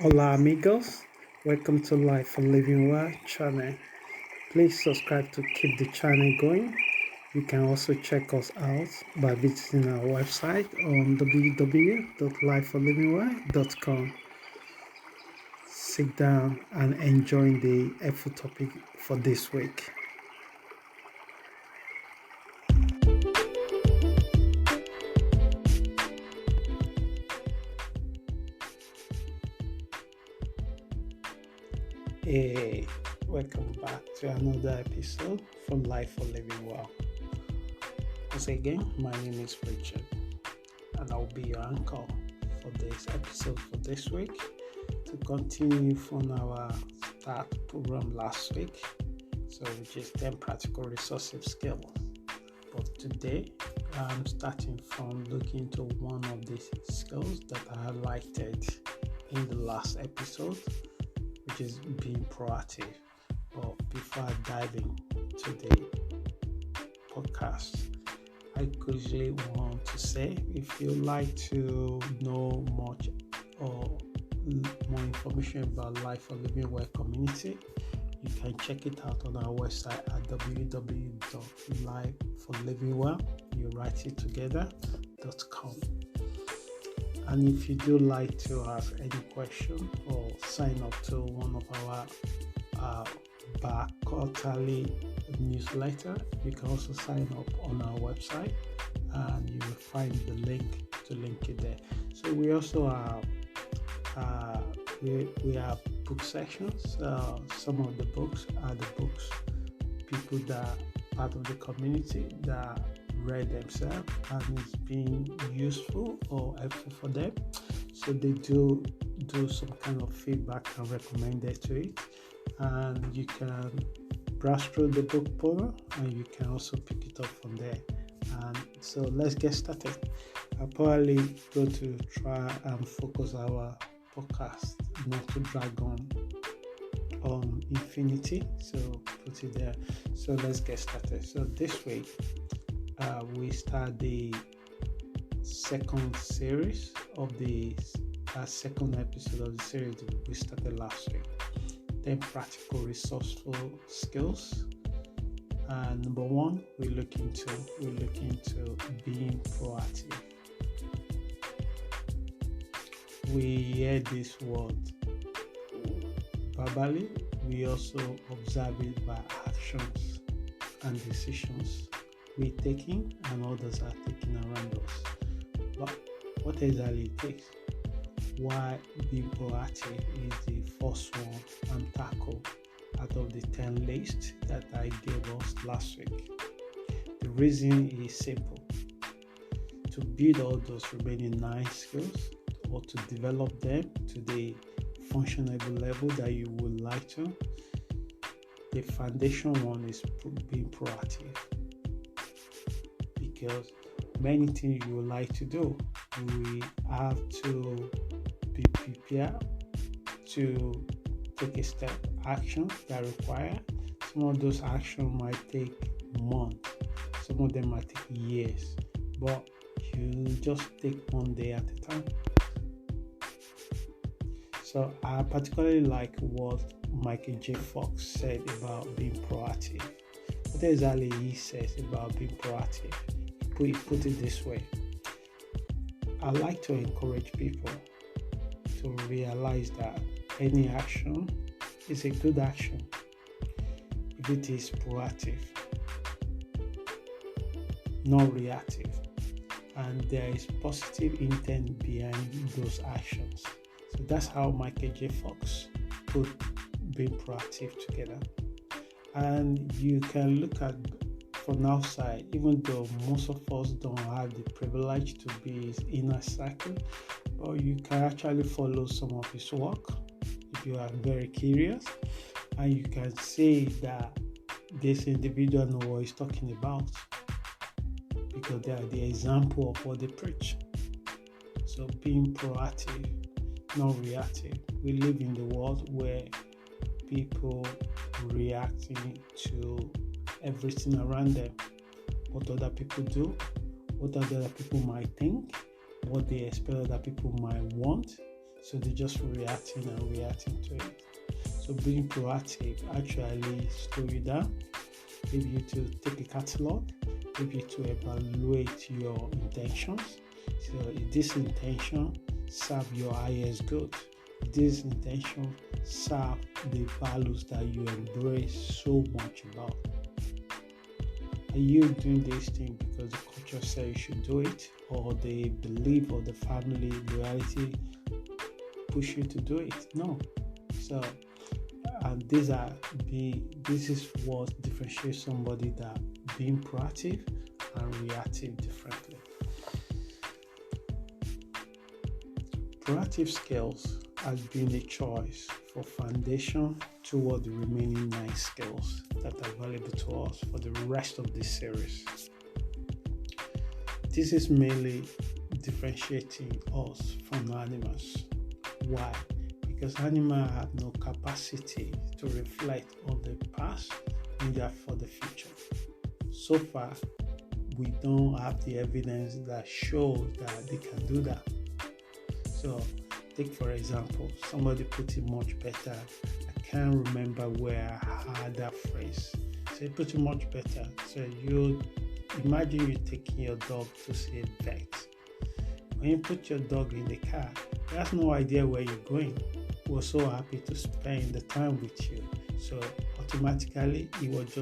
Hola amigos, welcome to Life for Living Well channel. Please subscribe to keep the channel going. You can also check us out by visiting our website on www.lifeforlivingwell.com. Sit down and enjoy the helpful topic for this week. Hey, welcome back to another episode from Life for Living Well. Once again, my name is Richard, and I'll be your anchor for this episode for this week to continue from our start program last week, so which is 10 practical resources skills. But today, I'm starting from looking into one of these skills that I highlighted in the last episode, which is being proactive. But before I dive into the podcast, I quickly want to say, if you like to know much or more information about Life for Living Well community, you can check it out on our website at www.lifeforlivingwell.com. And if you do like to ask any question or sign up to one of our quarterly newsletter, you can also sign up on our website, and you will find the link to link it there. So we also have we have book sections. Some of the books are the books people that are part of the community that read themselves and it's been useful or helpful for them. So they do some kind of feedback and recommend it to it, and you can browse through the book portal and you can also pick it up from there. And so let's get started. I'll probably go to try and focus our podcast not to drag on infinity, so put it there. So let's get started. So this week we start the second series of the second episode of the series we started last week, 10 practical resourceful skills. And number one, we look into being proactive. We hear this word verbally, we also observe it by actions and decisions we're taking and others are taking around us. But what exactly it takes? Why being proactive is the first one and tackle out of the 10 list that I gave us last week. The reason is simple: to build all those remaining 9 skills, or to develop them to the functionable level that you would like to. The foundation one is being proactive, because many things you would like to do, we have to be prepared to take a step action that require. Some of those actions might take months, some of them might take years, but you just take one day at a time. So I particularly like what Michael J. Fox said about being proactive. What exactly he says about being proactive? He put it this way: I like to encourage people to realize that any action is a good action if it is proactive, not reactive, and there is positive intent behind those actions. So that's how Michael J. Fox put being proactive together. And you can look at from outside, even though most of us don't have the privilege to be his inner circle, or you can actually follow some of his work if you are very curious, and you can say that this individual knows what he's talking about because they are the example of what they preach. So being proactive, not reactive. We live in the world where people reacting to everything around them, what other people do, what other people might think, what they expect other people might want. So they're just reacting and reacting to it. So being proactive actually slow you down, maybe you to take a catalog, maybe to evaluate your intentions. So if this intention serve your highest good, if this intention serve the values that you embrace so much about. Are you doing this thing because the culture says you should do it, or the belief of the family, loyalty push you to do it? No. So, and this is what differentiates somebody that being proactive and reactive differently. Proactive skills has been a choice for foundation toward the remaining 9 skills that are available to us for the rest of this series. This is mainly differentiating us from animals. Why? Because animals have no capacity to reflect on the past, neither for the future. So far, we don't have the evidence that shows that they can do that. So, take for example, somebody put it much better. I can't remember where I heard that phrase. So, you put it much better. So, you imagine you taking your dog to see a vet. When you put your dog in the car, he has no idea where you're going. He was so happy to spend the time with you. So, automatically, he was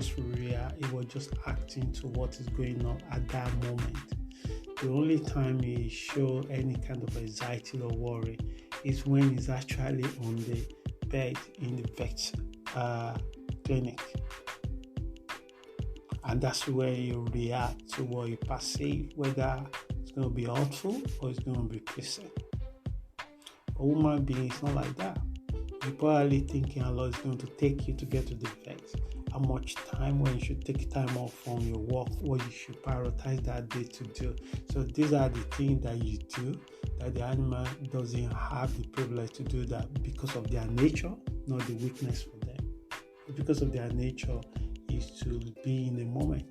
just acting to what is going on at that moment. The only time he show any kind of anxiety or worry is when he's actually on the bed in the vet clinic. And that's where you react to what you perceive, whether it's going to be helpful or it's going to be pleasant. A human being is not like that. You're probably thinking how long it's going to take you to get to the vet, how much time, when you should take time off from your work, what you should prioritize that day to do. So these are the things that you do that the animal doesn't have the privilege to do that because of their nature, not the weakness for them. Because of their nature is to be in the moment.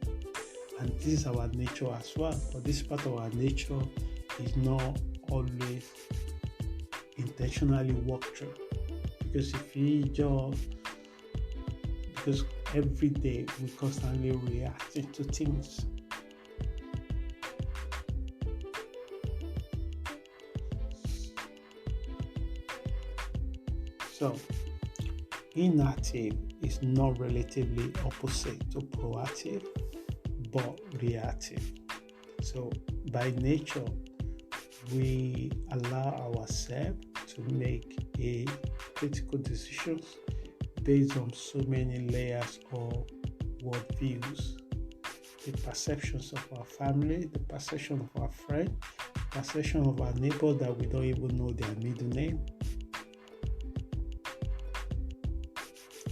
And this is our nature as well. But this part of our nature is not always intentionally worked through. Because because every day we constantly reacting to things. So, inactive is not relatively opposite to proactive, but reactive. So, by nature, we allow ourselves to make a critical decisions based on so many layers of worldviews. The perceptions of our family, the perception of our friend, the perception of our neighbor that we don't even know their middle name.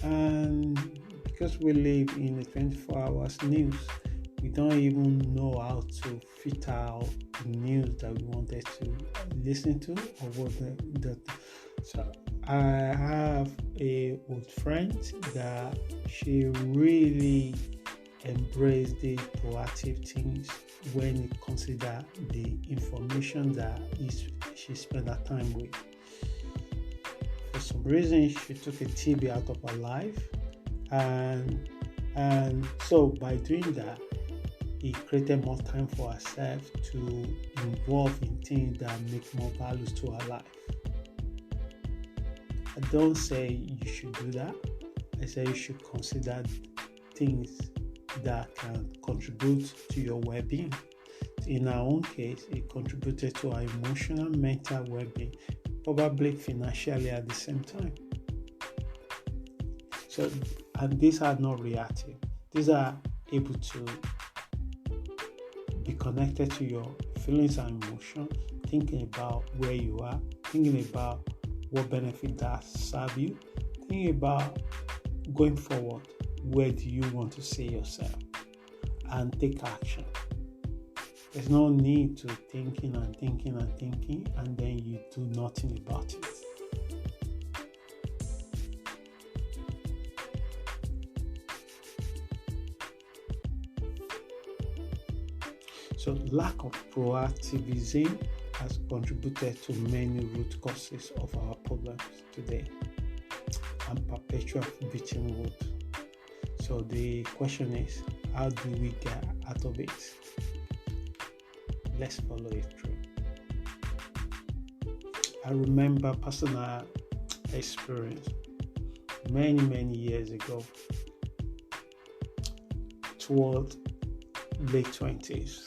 And because we live in a 24 hours news, we don't even know how to fit out the news that we wanted to listen to or what so I have a old friend that she really embraced the proactive things when it considered the information that she spent her time with. For some reason, she took a TB out of her life, and so by doing that, it created more time for herself to involve in things that make more values to her life. I don't say you should do that. I say you should consider things that can contribute to your well-being. In our own case, it contributed to our emotional, mental well-being, probably financially at the same time. So, and these are not reactive. These are able to be connected to your feelings and emotions, thinking about where you are, thinking about what benefit that serve you, thinking about going forward, where do you want to see yourself, and take action. There's no need to thinking, and then you do nothing about it. So lack of proactivism has contributed to many root causes of our problems today and perpetual victimhood. So the question is, how do we get out of it? Let's follow it through. I remember personal experience many years ago, toward late 20s,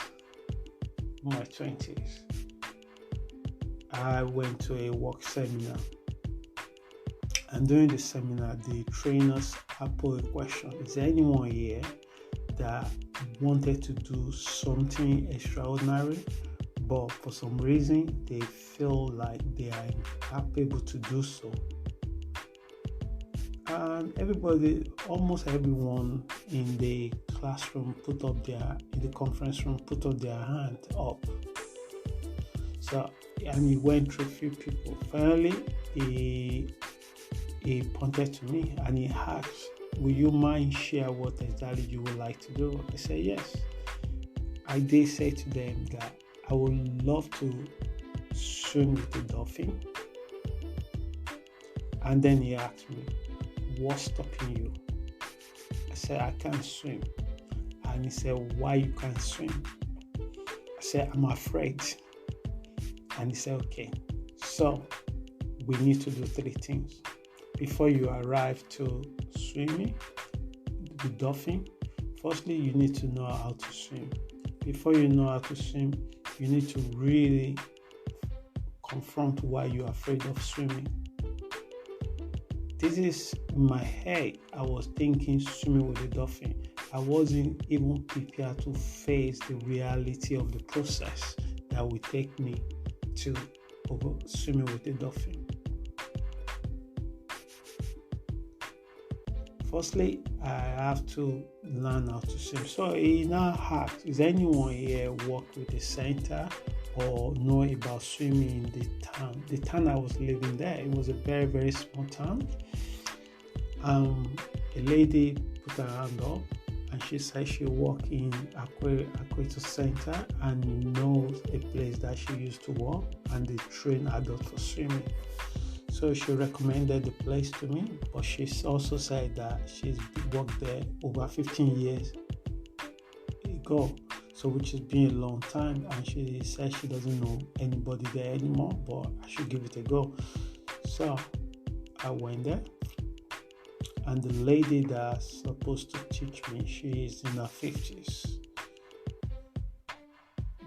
my 20s. I went to a work seminar, and during the seminar, the trainers posed a question: is there anyone here that wanted to do something extraordinary, but for some reason they feel like they are incapable to do so? And almost everyone in the classroom in the conference room put up their hand up. So, and he went through a few people. Finally, he pointed to me and he asked, will you mind share what exactly you would like to do? I said, yes. I did say to them that I would love to swim with a dolphin. And then he asked me, what's stopping you? I said, I can't swim. And he said, why you can't swim? I said, I'm afraid. And he said, okay, so we need to do 3 things. Before you arrive to swimming with dolphin, firstly, you need to know how to swim. Before you know how to swim, you need to really confront why you're afraid of swimming. This is in my head. I was thinking swimming with a dolphin. I wasn't even prepared to face the reality of the process that would take me to swimming with a dolphin. Firstly, I have to learn how to swim. So he now asked, is anyone here work with a center or know about swimming in the town? The town I was living there, it was a very small town. A lady put her hand up and she said she worked in Aquatic Center and knows a place that she used to work and they train adults for swimming. So she recommended the place to me, but she also said that she's worked there over 15 years ago, so which has been a long time, and she said she doesn't know anybody there anymore, but I should give it a go. So I went there, and the lady that's supposed to teach me, she is in her 50s.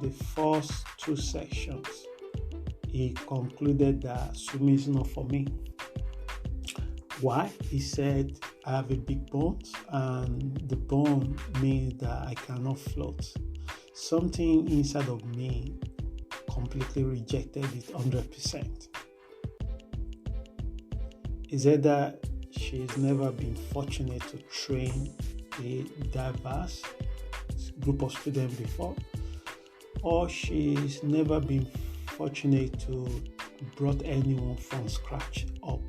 The first 2 sections, he concluded that swimming is not for me. Why? He said, I have a big bone, and the bone means that I cannot float. Something inside of me completely rejected it 100%. He said that she's never been fortunate to train a diverse group of students before, or she's never been fortunate to brought anyone from scratch up.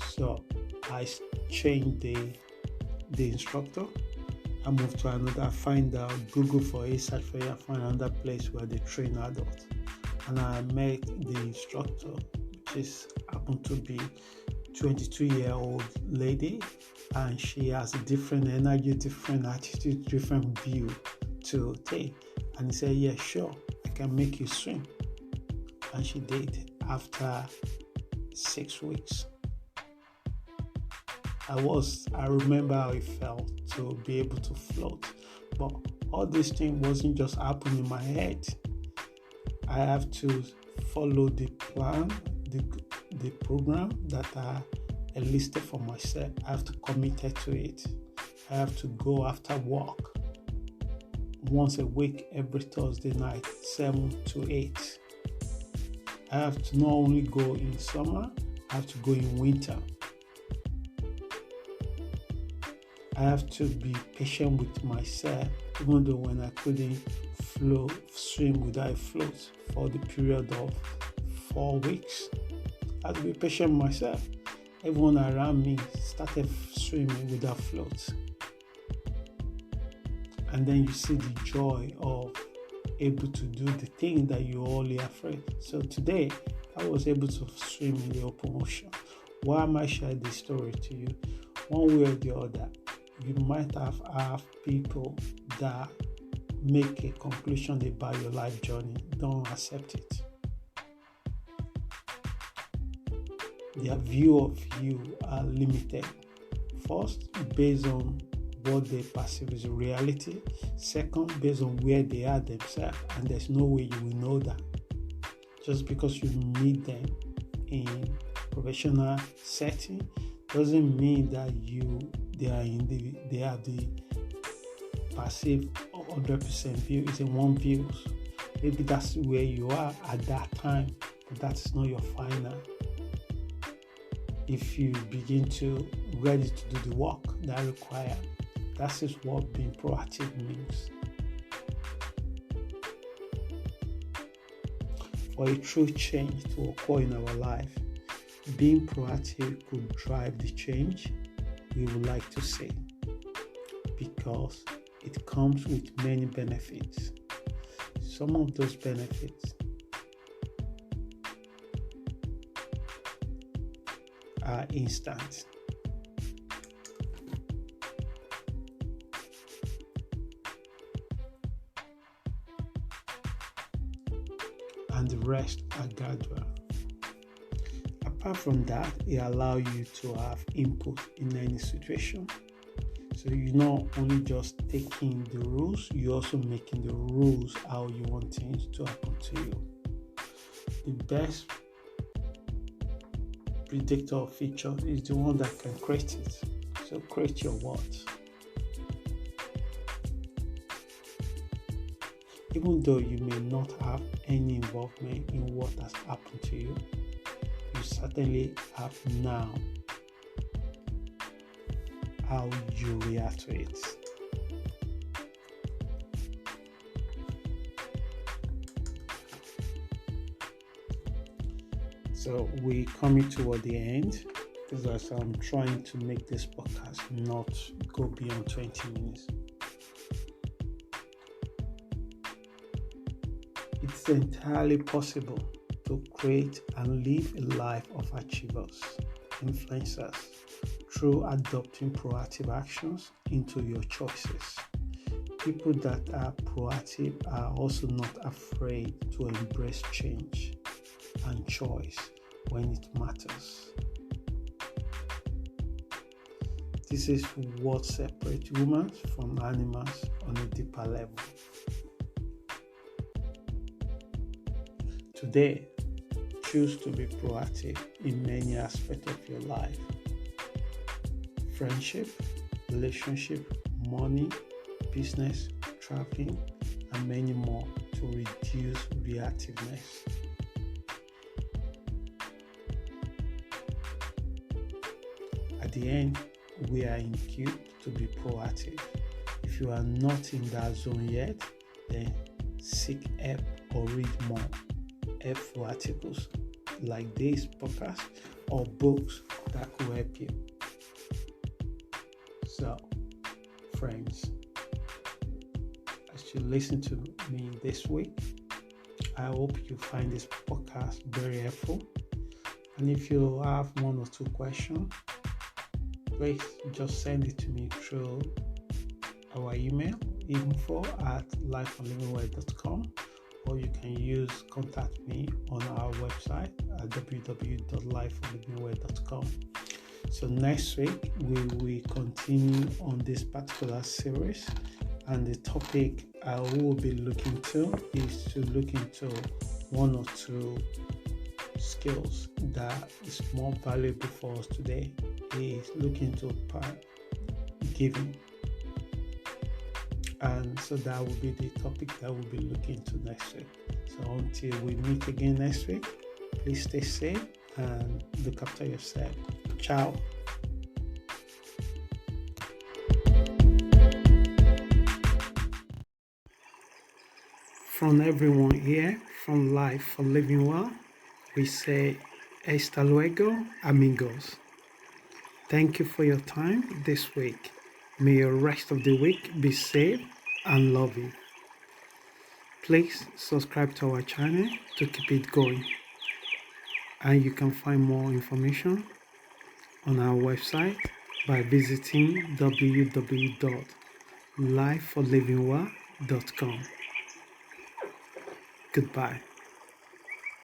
So I changed the instructor. I moved to another, Google for it, search for it, find another place where they train adults. And I met the instructor, which happened to be 22-year-old lady, and she has a different energy, different attitude, different view to take. And he said, yeah, sure, I can make you swim. And she did after 6 weeks. I remember how it felt to be able to float. But all this thing wasn't just happening in my head. I have to follow the plan, the program that I enlisted for myself. I have to commit to it. I have to go after work once a week, every Thursday night, 7 to 8. I have to not only go in summer, I have to go in winter. I have to be patient with myself, even though when I couldn't swim without a float for the period of 4 weeks. I had to be patient with myself. Everyone around me started swimming without floats. and then you see the joy of able to do the thing that you're only afraid. So today, I was able to swim in the open ocean. Why am I sharing this story to you? One way or the other, you might have people that make a conclusion about your life journey. Don't accept it. Their view of you are limited. First, based on what they perceive as a reality. Second, based on where they are themselves. And there's no way you will know that. Just because you meet them in professional setting doesn't mean that they are the passive 100% view. It's a one view. Maybe that's where you are at that time, but that's not your final. If you begin to ready to do the work that require, that is what being proactive means. For a true change to occur in our life, being proactive could drive the change we would like to see, because it comes with many benefits. Some of those benefits are instant. And the rest are gradual. Apart from that, it allows you to have input in any situation. So you're not only just taking the rules, you're also making the rules how you want things to happen to you. The best predictor of feature is the one that can create it. So create your what. Even though you may not have any involvement in what has happened to you, you certainly have now how you react to it. So we're coming toward the end, because I'm trying to make this podcast not go beyond 20 minutes. It's entirely possible to create and live a life of achievers, influencers, through adopting proactive actions into your choices. People that are proactive are also not afraid to embrace change and choice when it matters. This is what separates humans from animals on a deeper level. Today, choose to be proactive in many aspects of your life. Friendship, relationship, money, business, traveling, and many more to reduce reactiveness. At the end, we are equipped to be proactive. If you are not in that zone yet, then seek help or read more helpful articles like this podcast or books that could help you. So, friends, as you listen to me this week, I hope you find this podcast very helpful. And if you have one or two questions, please just send it to me through our email, info@lifeonlivingwell.com, or you can use contact me on our website at www.lifeonlivingwell.com. So next week we will continue on this particular series, and the topic I will be looking to is to look into one or two skills that is more valuable for us today. Is looking to giving, and so that will be the topic that we'll be looking to next week. So until we meet again next week, please stay safe and look after yourself. Ciao. From everyone here from Life for Living Well, we say hasta luego, amigos. Thank you for your time this week. May your rest of the week be safe and loving. Please subscribe to our channel to keep it going. And you can find more information on our website by visiting www.lifeforlivingwa.com. Goodbye.